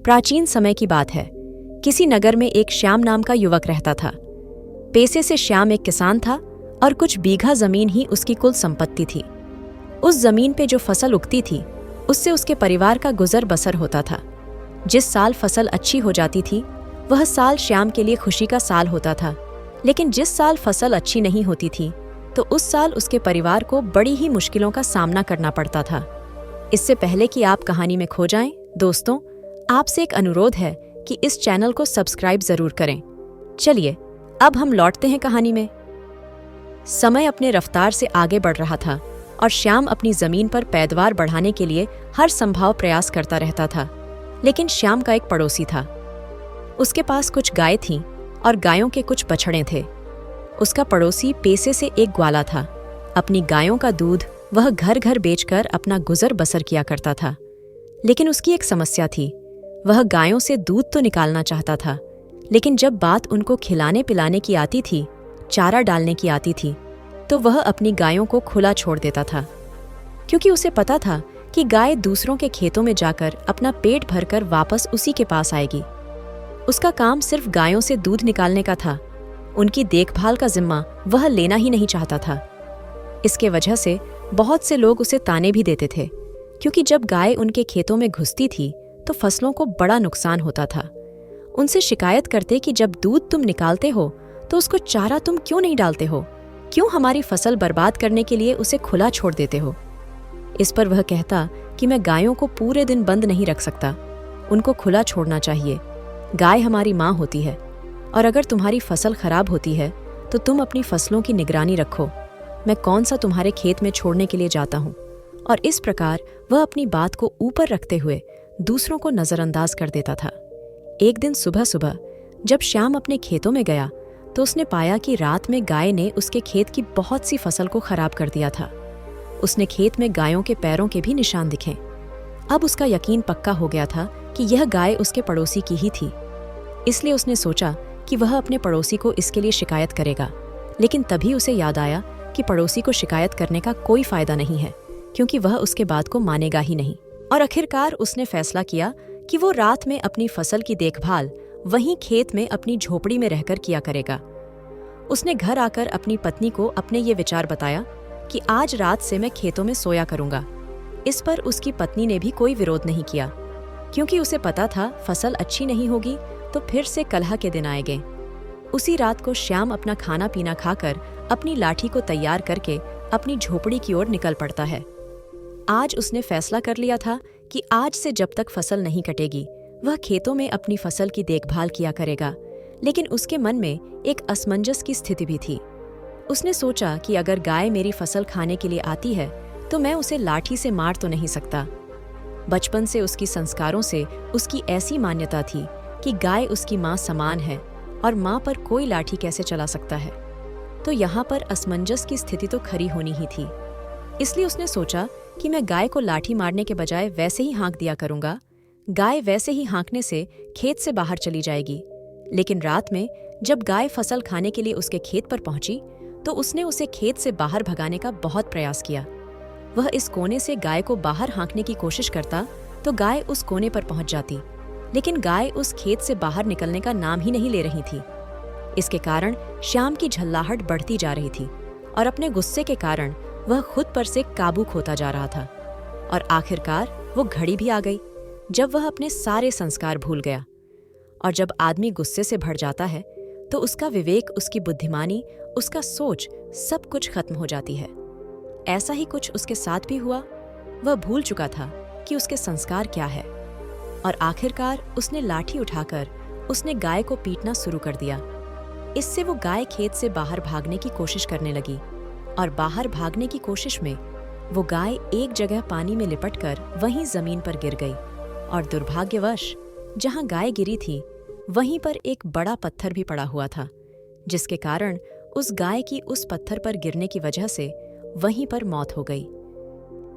प्राचीन समय की बात है। किसी नगर में एक श्याम नाम का युवक रहता था। पेशे से श्याम एक किसान था और कुछ बीघा जमीन ही उसकी कुल संपत्ति थी। उस जमीन पे जो फसल उगती थी उससे उसके परिवार का गुजर बसर होता था। जिस साल फसल अच्छी हो जाती थी वह साल श्याम के लिए खुशी का साल होता था, लेकिन जिस साल फसल अच्छी नहीं होती थी तो उस साल उसके परिवार को बड़ी ही मुश्किलों का सामना करना पड़ता था। इससे पहले कि आप कहानी में खो जाएं, दोस्तों, आपसे एक अनुरोध है कि इस चैनल को सब्सक्राइब जरूर करें। चलिए अब हम लौटते हैं कहानी में। समय अपने रफ्तार से आगे बढ़ रहा था और श्याम अपनी जमीन पर पैदावार बढ़ाने के लिए हर संभव प्रयास करता रहता था। लेकिन श्याम का एक पड़ोसी था। उसके पास कुछ गाय थीं और गायों के कुछ बछड़े थे। उसका पड़ोसी पेशे से एक ग्वाला था। अपनी गायों का दूध वह घर घर बेचकर अपना गुजर बसर किया करता था। लेकिन उसकी एक समस्या थी। वह गायों से दूध तो निकालना चाहता था, लेकिन जब बात उनको खिलाने पिलाने की आती थी, चारा डालने की आती थी, तो वह अपनी गायों को खुला छोड़ देता था, क्योंकि उसे पता था कि गाय दूसरों के खेतों में जाकर अपना पेट भरकर वापस उसी के पास आएगी। उसका काम सिर्फ गायों से दूध निकालने का था। उनकी देखभाल का जिम्मा वह लेना ही नहीं चाहता था। इसके वजह से बहुत से लोग उसे ताने भी देते थे, क्योंकि जब गाय उनके खेतों में घुसती थी तो फसलों को बड़ा नुकसान होता था। उनसे शिकायत करते कि जब दूध तुम निकालते हो तो उसको चारा तुम क्यों नहीं डालते हो, क्यों हमारी फसल बर्बाद करने के लिए उसे खुला छोड़ देते हो। इस पर वह कहता कि मैं गायों को पूरे दिन बंद नहीं रख सकता, उनको खुला छोड़ना चाहिए। गाय हमारी माँ होती है, और अगर तुम्हारी फसल खराब होती है तो तुम अपनी फसलों की निगरानी रखो। मैं कौन सा तुम्हारे खेत में छोड़ने के लिए जाता हूँ। और इस प्रकार वह अपनी बात को ऊपर रखते हुए दूसरों को नजरअंदाज कर देता था। एक दिन सुबह सुबह जब श्याम अपने खेतों में गया तो उसने पाया कि रात में गाय ने उसके खेत की बहुत सी फसल को खराब कर दिया था। उसने खेत में गायों के पैरों के भी निशान दिखे। अब उसका यकीन पक्का हो गया था कि यह गाय उसके पड़ोसी की ही थी। इसलिए उसने सोचा कि वह अपने पड़ोसी को इसके लिए शिकायत करेगा। लेकिन तभी उसे याद आया कि पड़ोसी को शिकायत करने का कोई फायदा नहीं है, क्योंकि वह उसके बात को मानेगा ही नहीं। और आखिरकार उसने फैसला किया कि वो रात में अपनी फसल की देखभाल वहीं खेत में अपनी झोपड़ी में रहकर किया करेगा। उसने घर आकर अपनी पत्नी को अपने ये विचार बताया कि आज रात से मैं खेतों में सोया करूंगा। इस पर उसकी पत्नी ने भी कोई विरोध नहीं किया, क्योंकि उसे पता था फसल अच्छी नहीं होगी तो फिर से कलह के दिन आएंगे। उसी रात को श्याम अपना खाना पीना खाकर अपनी लाठी को तैयार करके अपनी झोपड़ी की ओर निकल पड़ता है। आज उसने फैसला कर लिया था कि आज से जब तक फसल नहीं कटेगी वह खेतों में अपनी फसल की देखभाल किया करेगा। लेकिन उसके मन में एक असमंजस की स्थिति भी थी। उसने सोचा कि अगर गाय मेरी फसल खाने के लिए आती है तो मैं उसे लाठी से मार तो नहीं सकता। बचपन से उसकी संस्कारों से उसकी ऐसी मान्यता थी कि गाय उसकी माँ समान है और माँ पर कोई लाठी कैसे चला सकता है। तो यहाँ पर असमंजस की स्थिति तो खरी होनी ही थी। इसलिए उसने सोचा कि मैं गाय को लाठी मारने के बजाय वैसे ही हाँक दिया करूंगा। गाय वैसे ही हाँकने से खेत से बाहर चली जाएगी। लेकिन रात में जब गाय फसल खाने के लिए उसके खेत पर पहुंची तो उसने उसे खेत से बाहर भगाने का बहुत प्रयास किया। वह इस कोने से गाय को बाहर हाँकने की कोशिश करता तो गाय उस कोने पर पहुंच जाती, लेकिन गाय उस खेत से बाहर निकलने का नाम ही नहीं ले रही थी। इसके कारण श्याम की झल्लाहट बढ़ती जा रही थी और अपने गुस्से के कारण वह खुद पर से काबू खोता जा रहा था। और आखिरकार वो घड़ी भी आ गई जब वह अपने सारे संस्कार भूल गया। और जब आदमी गुस्से से भर जाता है तो उसका विवेक, उसकी बुद्धिमानी, उसका सोच सब कुछ खत्म हो जाती है। ऐसा ही कुछ उसके साथ भी हुआ। वह भूल चुका था कि उसके संस्कार क्या है। और आखिरकार उसने लाठी उठाकर उसने गाय को पीटना शुरू कर दिया। इससे वो गाय खेत से बाहर भागने की कोशिश करने लगी और बाहर भागने की कोशिश में वो गाय एक जगह पानी में लिपटकर वहीं जमीन पर गिर गई। और दुर्भाग्यवश जहां गाय गिरी थी वहीं पर एक बड़ा पत्थर भी पड़ा हुआ था, जिसके कारण उस गाय की उस पत्थर पर गिरने की वजह से वहीं पर मौत हो गई।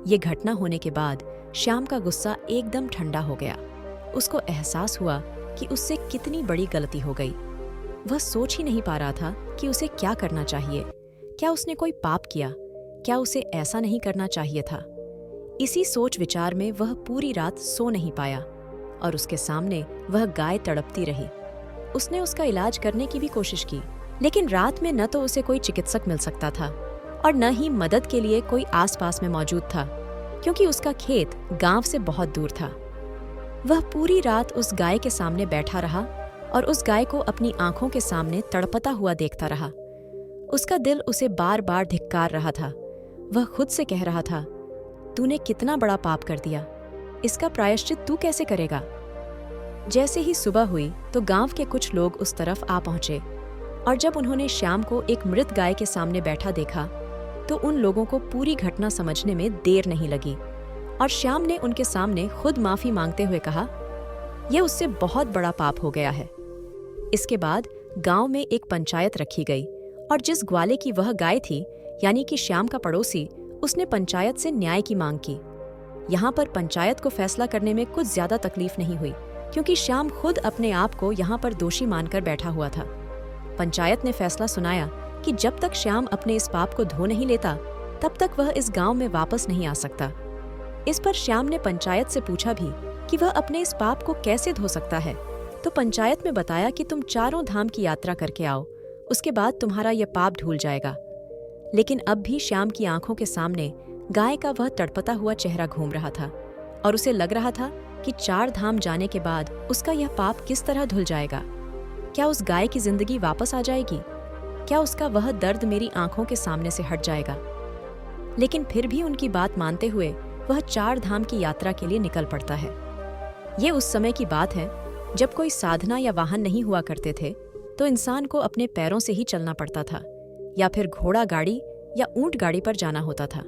ये घटना होने के बाद श्याम का गुस्सा एकदम ठंडा हो गया। उसको एहसास हुआ कि उससे कितनी बड़ी गलती हो गई। वह सोच ही नहीं पा रहा था कि उसे क्या करना चाहिए। क्या उसने कोई पाप किया? क्या उसे ऐसा नहीं करना चाहिए था? इसी सोच विचार में वह पूरी रात सो नहीं पाया। और उसके सामने वह गाय तड़पती रही। उसने उसका इलाज करने की भी कोशिश की, लेकिन रात में न तो उसे कोई चिकित्सक मिल सकता था और न ही मदद के लिए कोई आसपास में मौजूद था, क्योंकि उसका खेत गांव से बहुत दूर था। वह पूरी रात उस गाय के सामने बैठा रहा और उस गाय को अपनी आंखों के सामने तड़पता हुआ देखता रहा। उसका दिल उसे बार बार धिक्कार रहा था। वह खुद से कह रहा था, तूने कितना बड़ा पाप कर दिया, इसका प्रायश्चित तू कैसे करेगा। जैसे ही सुबह हुई तो गांव के कुछ लोग उस तरफ आ पहुंचे, और जब उन्होंने श्याम को एक मृत गाय के सामने बैठा देखा तो उन लोगों को पूरी घटना समझने में देर नहीं लगी, और श्याम ने उनके सामने खुद माफी मांगते हुए कहा, यह उससे बहुत बड़ा पाप हो गया है। इसके बाद गांव में एक पंचायत रखी गई, और जिस ग्वाले की वह गाय थी, यानी कि श्याम का पड़ोसी, उसने पंचायत से न्याय की मांग की। यहाँ पर पंचायत को फैसला करने में कुछ ज्यादा तकलीफ नहीं हुई, क्योंकि श्याम खुद अपने आप को यहाँ पर दोषी मानकर बैठा हुआ था। पंचायत ने फैसला सुनाया कि जब तक श्याम अपने इस पाप को धो नहीं लेता, तब तक वह इस गांव में वापस नहीं आ सकता। इस पर श्याम ने पंचायत से पूछा भी कि वह अपने इस पाप को कैसे धो सकता है, तो पंचायत में बताया कि तुम 4 धाम की यात्रा करके आओ, उसके बाद तुम्हारा यह पाप धुल जाएगा। लेकिन अब भी श्याम की आंखों के सामने गाय का वह तड़पता हुआ चेहरा घूम रहा था, और उसे लग रहा था कि 4 धाम जाने के बाद उसका यह पाप किस तरह धुल जाएगा। क्या उस गाय की जिंदगी वापस आ जाएगी? क्या उसका वह दर्द मेरी आंखों के सामने से हट जाएगा? लेकिन फिर भी उनकी बात मानते हुए वह 4 धाम की यात्रा के लिए निकल पड़ता है। ये उस समय की बात है जब कोई साधना या वाहन नहीं हुआ करते थे, तो इंसान को अपने पैरों से ही चलना पड़ता था, या फिर घोड़ा गाड़ी या ऊंट गाड़ी पर जाना होता था।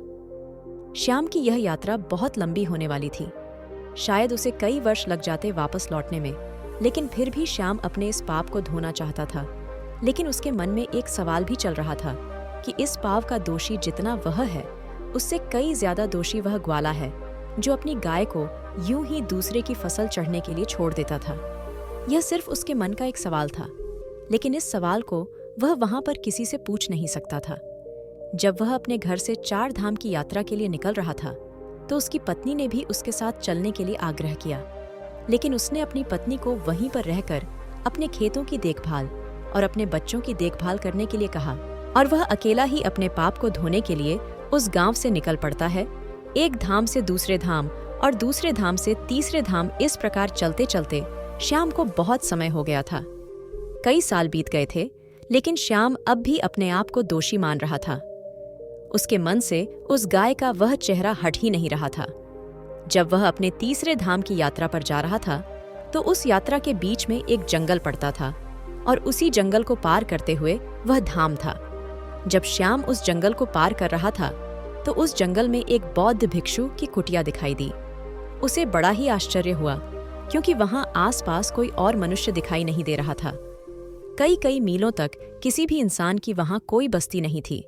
श्याम की यह यात्रा बहुत लंबी होने वाली थी। शायद उसे कई वर्ष लग जाते वापस लौटने में, लेकिन फिर भी श्याम अपने इस पाप को धोना चाहता था। लेकिन उसके मन में एक सवाल भी चल रहा था कि इस पाप का दोषी जितना वह है, उससे कई ज्यादा दोषी वह ग्वाला है, जो अपनी गाय को यूं ही दूसरे की फसल चढ़ने के लिए छोड़ देता था। यह सिर्फ उसके मन का एक सवाल था, लेकिन इस सवाल को वह वहां पर किसी से पूछ नहीं सकता था। जब वह अपने घर से 4 धाम की यात्रा के लिए निकल रहा था, तो उसकी पत्नी ने भी उसके साथ चलने के लिए आग्रह किया, लेकिन उसने अपनी पत्नी को वहीं पर रहकर अपने खेतों की देखभाल और अपने बच्चों की देखभाल करने के लिए कहा, और वह अकेला ही अपने पाप को धोने के लिए उस गांव से निकल पड़ता है। एक धाम से दूसरे धाम और दूसरे धाम से तीसरे धाम, इस प्रकार चलते चलते श्याम को बहुत समय हो गया था। कई साल बीत गए थे, लेकिन श्याम अब भी अपने आप को दोषी मान रहा था। उसके मन से उस गाय का वह चेहरा हट ही नहीं रहा था। जब वह अपने तीसरे धाम की यात्रा पर जा रहा था, तो उस यात्रा के बीच में एक जंगल पड़ता था, और उसी जंगल को पार करते हुए वह धाम था। जब श्याम उस जंगल को पार कर रहा था, तो उस जंगल में एक बौद्ध भिक्षु की कुटिया दिखाई दी। उसे बड़ा ही आश्चर्य हुआ, क्योंकि वहां आसपास कोई और मनुष्य दिखाई नहीं दे रहा था। कई कई मीलों तक किसी भी इंसान की वहां कोई बस्ती नहीं थी,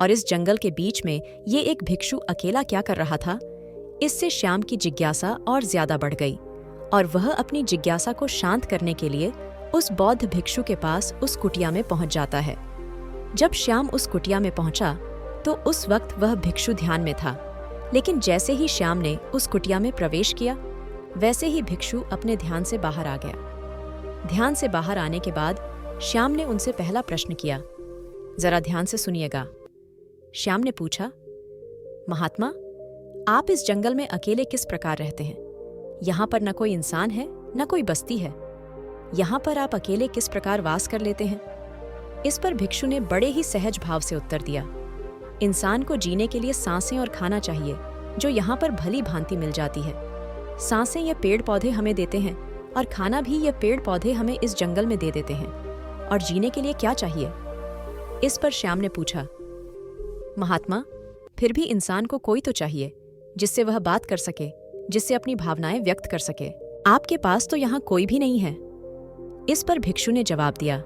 और इस जंगल के बीच में ये एक भिक्षु अकेला क्या कर रहा था, इससे श्याम की जिज्ञासा और ज्यादा बढ़ गई, और वह अपनी जिज्ञासा को शांत करने के लिए उस बौद्ध भिक्षु के पास उस कुटिया में पहुंच जाता है। जब श्याम उस कुटिया में पहुंचा, तो उस वक्त वह भिक्षु ध्यान में था, लेकिन जैसे ही श्याम ने उस कुटिया में प्रवेश किया, वैसे ही भिक्षु अपने ध्यान से बाहर आ गया। ध्यान से बाहर आने के बाद श्याम ने उनसे पहला प्रश्न किया, जरा ध्यान से सुनिएगा। श्याम ने पूछा, महात्मा, आप इस जंगल में अकेले किस प्रकार रहते हैं? यहाँ पर न कोई इंसान है, न कोई बस्ती है। यहाँ पर आप अकेले किस प्रकार वास कर लेते हैं? इस पर भिक्षु ने बड़े ही सहज भाव से उत्तर दिया, इंसान को जीने के लिए सांसें और खाना चाहिए, जो यहाँ पर भली भांति मिल जाती है। सांसें ये पेड़ पौधे हमें देते हैं, और खाना भी ये पेड़ पौधे हमें इस जंगल में दे देते हैं। और जीने के लिए क्या चाहिए? इस पर श्याम ने पूछा, महात्मा, फिर भी इंसान को कोई तो चाहिए जिससे वह बात कर सके, जिससे अपनी भावनाएं व्यक्त कर सके। आपके पास तो यहाँ कोई भी नहीं है। इस पर भिक्षु ने जवाब दिया,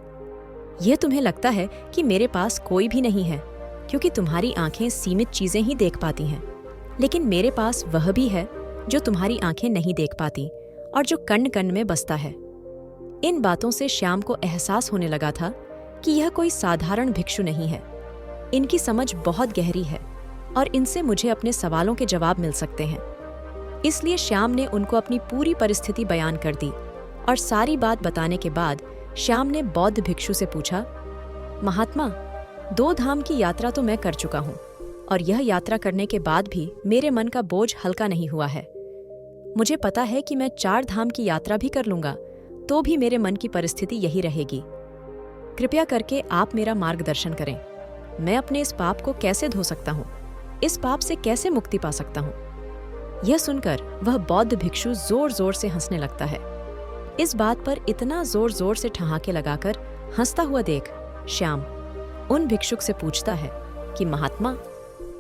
यह तुम्हें लगता है कि मेरे पास कोई भी नहीं है, क्योंकि तुम्हारी आंखें सीमित चीजें ही देख पाती हैं, लेकिन मेरे पास वह भी है जो तुम्हारी आंखें नहीं देख पाती और जो कण कण में बसता है। इन बातों से श्याम को एहसास होने लगा था कि यह कोई साधारण भिक्षु नहीं है। इनकी समझ बहुत गहरी है और इनसे मुझे अपने सवालों के जवाब मिल सकते हैं। इसलिए श्याम ने उनको अपनी पूरी परिस्थिति बयान कर दी और सारी बात बताने के बाद श्याम ने बौद्ध भिक्षु से पूछा, महात्मा, 2 धाम की यात्रा तो मैं कर चुका हूँ और यह यात्रा करने के बाद भी मेरे मन का बोझ हल्का नहीं हुआ है। मुझे पता है कि मैं 4 धाम की यात्रा भी कर लूंगा तो भी मेरे मन की परिस्थिति यही रहेगी। कृपया करके आप मेरा मार्गदर्शन करें। मैं अपने इस पाप को कैसे धो सकता हूँ? इस पाप से कैसे मुक्ति पा सकता हूँ? यह सुनकर वह बौद्ध भिक्षु जोर जोर से हंसने लगता है। इस बात पर इतना जोर जोर से ठहाके लगाकर हंसता हुआ देख श्याम उन भिक्षुक से पूछता है कि महात्मा,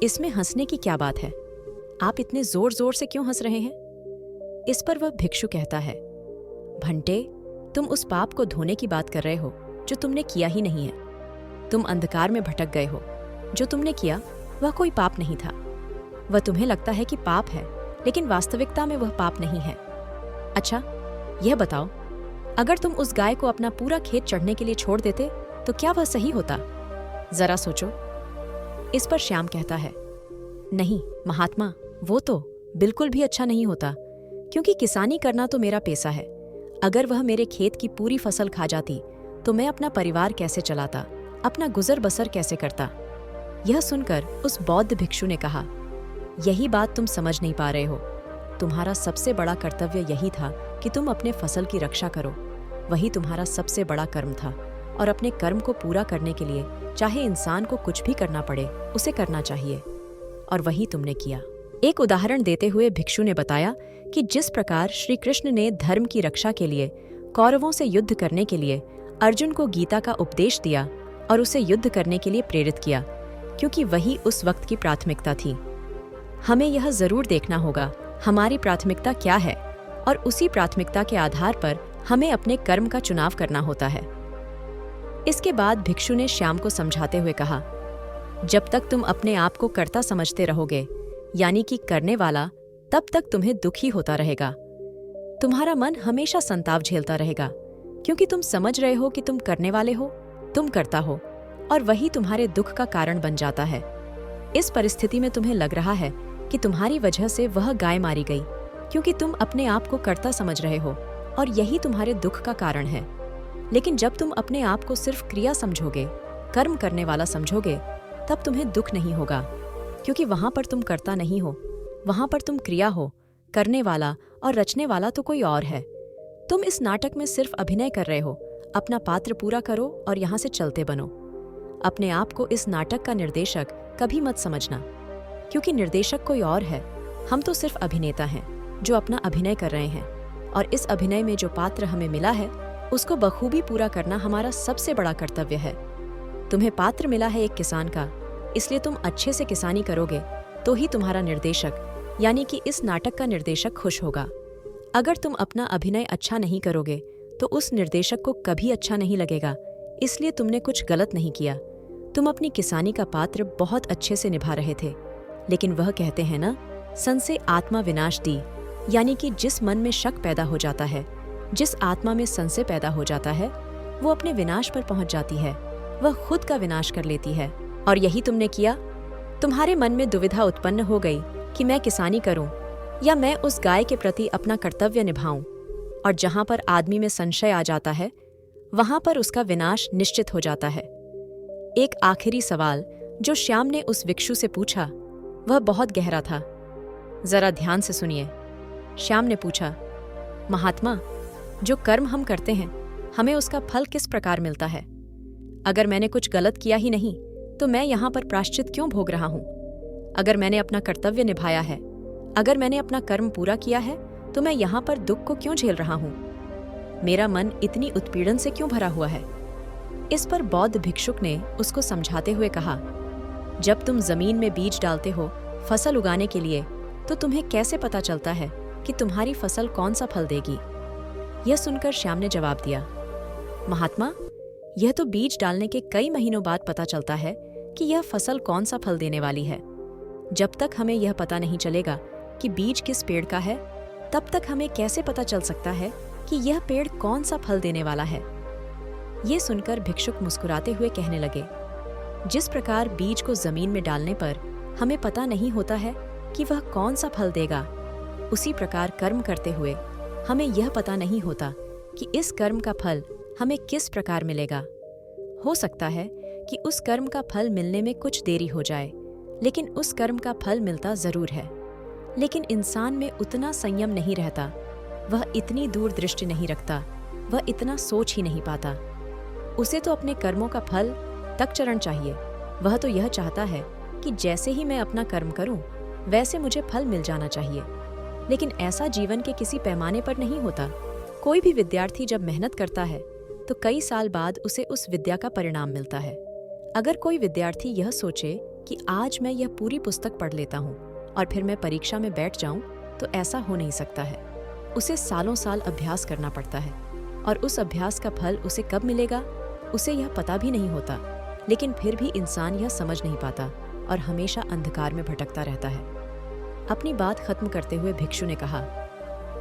इसमें हंसने की क्या बात है? आप इतने जोर जोर से क्यों हंस रहे हैं? इस पर वह भिक्षु कहता है, भंटे, तुम उस पाप को धोने की बात कर रहे हो जो तुमने किया ही नहीं है। तुम अंधकार में भटक गए हो। जो तुमने किया वह कोई पाप नहीं था। वह तुम्हें लगता है कि पाप है, लेकिन वास्तविकता में वह पाप नहीं है। अच्छा, यह बताओ, अगर तुम उस गाय को अपना पूरा खेत चढ़ने के लिए छोड़ देते तो क्या वह सही होता? जरा सोचो। इस पर श्याम कहता है, नहीं महात्मा, वो तो बिल्कुल भी अच्छा नहीं होता, क्योंकि किसानी करना तो मेरा पेशा है। अगर वह मेरे खेत की पूरी फसल खा जाती तो मैं अपना परिवार कैसे चलाता, अपना गुजर बसर कैसे करता? यह सुनकर उस बौद्ध भिक्षु ने कहा, यही बात तुम समझ नहीं पा रहे हो। तुम्हारा सबसे बड़ा कर्तव्य यही था कि तुम अपने फसल की रक्षा करो। वही तुम्हारा सबसे बड़ा कर्म था और अपने कर्म को पूरा करने के लिए चाहे इंसान को कुछ भी करना पड़े, उसे करना चाहिए, और वही तुमने किया। एक उदाहरण देते हुए भिक्षु ने बताया कि जिस प्रकार श्री कृष्ण ने धर्म की रक्षा के लिए कौरवों से युद्ध करने के लिए अर्जुन को गीता का उपदेश दिया और उसे युद्ध करने के लिए प्रेरित किया, क्योंकि वही उस वक्त की प्राथमिकता थी। हमें यह जरूर देखना होगा हमारी प्राथमिकता क्या है, और उसी प्राथमिकता के आधार पर हमें अपने कर्म का चुनाव करना होता है। इसके बाद भिक्षु ने श्याम को समझाते हुए कहा, जब तक तुम अपने आप को कर्ता समझते रहोगे, यानी कि करने वाला, तब तक तुम्हें दुख ही होता रहेगा। तुम्हारा मन हमेशा संताप झेलता रहेगा, क्योंकि तुम समझ रहे हो कि तुम करने वाले हो, तुम करता हो, और वही तुम्हारे दुख का कारण बन जाता है। इस परिस्थिति में तुम्हें लग रहा है कि तुम्हारी वजह से वह गाय मारी गई, क्योंकि तुम अपने आप को कर्ता समझ रहे हो और यही तुम्हारे दुख का कारण है। लेकिन जब तुम अपने आप को सिर्फ क्रिया समझोगे, कर्म करने वाला समझोगे, तब तुम्हें दुख नहीं होगा, क्योंकि वहां पर तुम कर्ता नहीं हो, वहां पर तुम क्रिया हो। करने वाला और रचने वाला तो कोई और है। तुम इस नाटक में सिर्फ अभिनय कर रहे हो। अपना पात्र पूरा करो और यहाँ से चलते बनो। अपने आप को इस नाटक का निर्देशक कभी मत समझना, क्योंकि निर्देशक कोई और है। हम तो सिर्फ अभिनेता हैं जो अपना अभिनय कर रहे हैं, और इस अभिनय में जो पात्र हमें मिला है उसको बखूबी पूरा करना हमारा सबसे बड़ा कर्तव्य है। तुम्हें पात्र मिला है एक किसान का, इसलिए तुम अच्छे से किसानी करोगे तो ही तुम्हारा निर्देशक, यानी कि इस नाटक का निर्देशक, खुश होगा। अगर तुम अपना अभिनय अच्छा नहीं करोगे तो उस निर्देशक को कभी अच्छा नहीं लगेगा, इसलिए तुमने कुछ गलत नहीं किया। तुम अपनी किसानी का पात्र बहुत अच्छे से निभा रहे थे, लेकिन वह कहते हैं ना, सन से आत्मा विनाश दी, यानी कि जिस मन में शक पैदा हो जाता है, जिस आत्मा में संशय पैदा हो जाता है, वो अपने विनाश पर पहुंच जाती है, वह खुद का विनाश कर लेती है। और यही तुमने किया। तुम्हारे मन में दुविधा उत्पन्न हो गई कि मैं किसानी करूं या मैं उस गाय के प्रति अपना कर्तव्य निभाऊं, और जहां पर आदमी में संशय आ जाता है वहां पर उसका विनाश निश्चित हो जाता है। एक आखिरी सवाल जो श्याम ने उस भिक्षु से पूछा वह बहुत गहरा था। जरा ध्यान से सुनिए। श्याम ने पूछा, महात्मा, जो कर्म हम करते हैं हमें उसका फल किस प्रकार मिलता है? अगर मैंने कुछ गलत किया ही नहीं तो मैं यहाँ पर प्रायश्चित क्यों भोग रहा हूँ? अगर मैंने अपना कर्तव्य निभाया है, अगर मैंने अपना कर्म पूरा किया है, तो मैं यहाँ पर दुख को क्यों झेल रहा हूँ? मेरा मन इतनी उत्पीड़न से क्यों भरा हुआ है? इस पर बौद्ध भिक्षुक ने उसको समझाते हुए कहा, जब तुम जमीन में बीज डालते हो फसल उगाने के लिए, तो तुम्हें कैसे पता चलता है कि तुम्हारी फसल कौन सा फल देगी? यह सुनकर श्याम ने जवाब दिया, महात्मा, यह तो बीज डालने के कई महीनों बाद पता चलता है कि यह फसल कौन सा फल देने वाली है। जब तक हमें यह पता नहीं चलेगा कि बीज किस पेड़ का है, तब तक हमें कैसे पता चल सकता है कि यह पेड़ कौन सा फल देने वाला है? ये सुनकर भिक्षुक मुस्कुराते हुए कहने लगे, जिस प्रकार बीज को जमीन में डालने पर हमें पता नहीं होता है कि वह कौन सा फल देगा, उसी प्रकार कर्म करते हुए हमें यह पता नहीं होता कि इस कर्म का फल हमें किस प्रकार मिलेगा। हो सकता है कि उस कर्म का फल मिलने में कुछ देरी हो जाए, लेकिन उस कर्म का फल मिलता जरूर है। लेकिन इंसान में उतना संयम नहीं रहता, वह इतनी दूरदृष्टि नहीं रखता, वह इतना सोच ही नहीं पाता। उसे तो अपने कर्मों का फल तक चरण चाहिए। वह तो यह चाहता है कि जैसे ही मैं अपना कर्म करूं, वैसे मुझे फल मिल जाना चाहिए। लेकिन ऐसा जीवन के किसी पैमाने पर नहीं होता। कोई भी विद्यार्थी जब मेहनत करता है तो कई साल बाद उसे उस विद्या का परिणाम मिलता है। अगर कोई विद्यार्थी यह सोचे कि आज मैं यह पूरी पुस्तक पढ़ लेता हूँ और फिर मैं परीक्षा में बैठ जाऊं, तो ऐसा हो नहीं सकता है। उसे सालों साल अभ्यास करना पड़ता है और उस अभ्यास का फल उसे कब मिलेगा, उसे यह पता भी नहीं होता। लेकिन फिर भी इंसान यह समझ नहीं पाता और हमेशा अंधकार में भटकता रहता है। अपनी बात खत्म करते हुए भिक्षु ने कहा,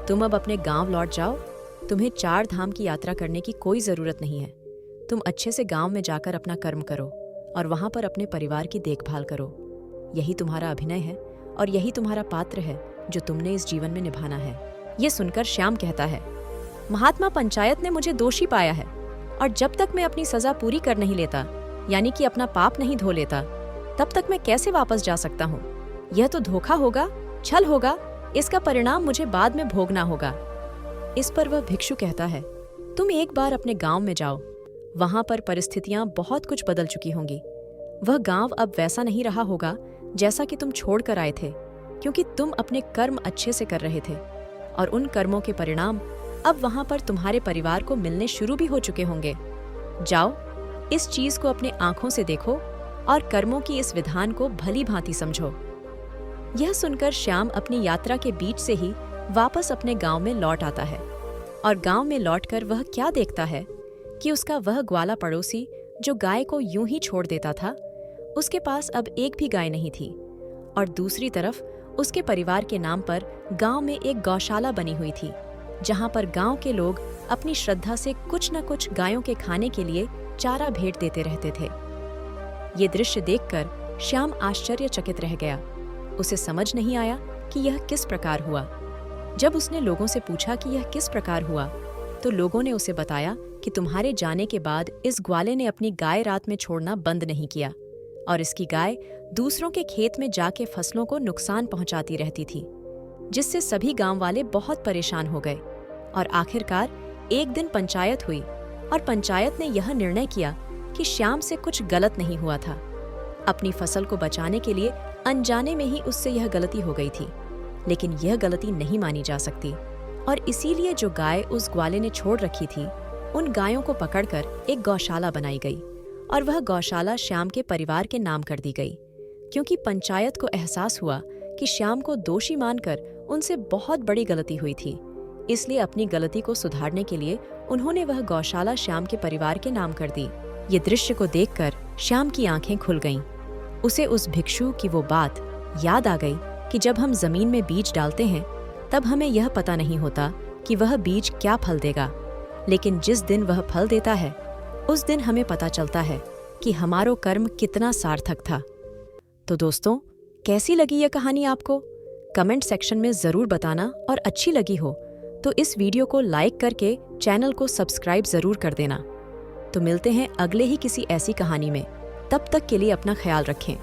तुम अब अपने गांव लौट जाओ। तुम्हें 4 धाम की यात्रा करने की कोई जरूरत नहीं है। तुम अच्छे से गांव में जाकर अपना कर्म करो और वहां पर अपने परिवार की देखभाल करो। यही तुम्हारा अभिनय है और यही तुम्हारा पात्र है जो तुमने इस जीवन में निभाना है। ये सुनकर श्याम कहता है, महात्मा पंचायत ने मुझे दोषी पाया है और जब तक मैं अपनी सजा पूरी कर नहीं लेता, यानी कि अपना पाप नहीं धो लेता, तब तक मैं कैसे वापस जा सकता हूँ। यह तो धोखा होगा, छल होगा। इसका परिणाम मुझे बाद में भोगना होगा। इस पर वह भिक्षु कहता है, तुम एक बार अपने गांव में जाओ। वहां पर परिस्थितियां बहुत कुछ बदल चुकी होंगी। वह गांव अब वैसा नहीं रहा होगा जैसा कि तुम छोड़ कर आए थे, क्योंकि तुम अपने कर्म अच्छे से कर रहे थे और उन कर्मों के परिणाम अब वहां पर तुम्हारे परिवार को मिलने शुरू भी हो चुके होंगे। जाओ, इस चीज को अपने आंखों से देखो और कर्मों की इस विधान को भली भांति समझो। यह सुनकर श्याम अपनी यात्रा के बीच से ही वापस अपने गांव में लौट आता है और गांव में लौटकर वह क्या देखता है कि उसका वह ग्वाला पड़ोसी जो गाय को यूं ही छोड़ देता था, उसके पास अब एक भी गाय नहीं थी और दूसरी तरफ उसके परिवार के नाम पर गांव में एक गौशाला बनी हुई थी, जहां पर गांव के लोग अपनी श्रद्धा से कुछ न कुछ गायों के खाने के लिए चारा भेंट देते रहते थे। ये दृश्य देखकर श्याम आश्चर्यचकित रह गया। उसे समझ नहीं आया कि यह किस प्रकार हुआ। जब उसने लोगों से पूछा कि यह किस प्रकार हुआ, तो लोगों ने उसे बताया कि तुम्हारे जाने के बाद इस ग्वाले ने अपनी गाय रात में छोड़ना बंद नहीं किया और इसकी गाय दूसरों के खेत में जाके फसलों को नुकसान पहुंचाती रहती थी, जिससे सभी गांव वाले बहुत परेशान हो गए। और आखिरकार एक दिन पंचायत हुई और पंचायत ने यह निर्णय किया कि श्याम से कुछ गलत नहीं हुआ था। अपनी फसल को बचाने के लिए अनजाने में ही उससे यह गलती हो गई थी, लेकिन यह गलती नहीं मानी जा सकती और इसीलिए जो गाय उस ग्वाले ने छोड़ रखी थी, उन गायों को पकड़कर एक गौशाला बनाई गई और वह गौशाला श्याम के परिवार के नाम कर दी गई, क्योंकि पंचायत को एहसास हुआ कि श्याम को दोषी मानकर उनसे बहुत बड़ी गलती हुई थी। इसलिए अपनी गलती को सुधारने के लिए उन्होंने वह गौशाला श्याम के परिवार के नाम कर दी। ये दृश्य को देखकर श्याम की आंखें खुल गईं। उसे उस भिक्षु की वो बात याद आ गई कि जब हम जमीन में बीज डालते हैं, तब हमें यह पता नहीं होता कि वह बीज क्या फल देगा, लेकिन जिस दिन वह फल देता है, उस दिन हमें पता चलता है कि हमारा कर्म कितना सार्थक था। तो दोस्तों, कैसी लगी यह कहानी आपको? कमेंट सेक्शन में जरूर बताना और अच्छी लगी हो तो इस वीडियो को लाइक करके चैनल को सब्सक्राइब जरूर कर देना। तो मिलते हैं अगले ही किसी ऐसी कहानी में। तब तक के लिए अपना ख्याल रखें।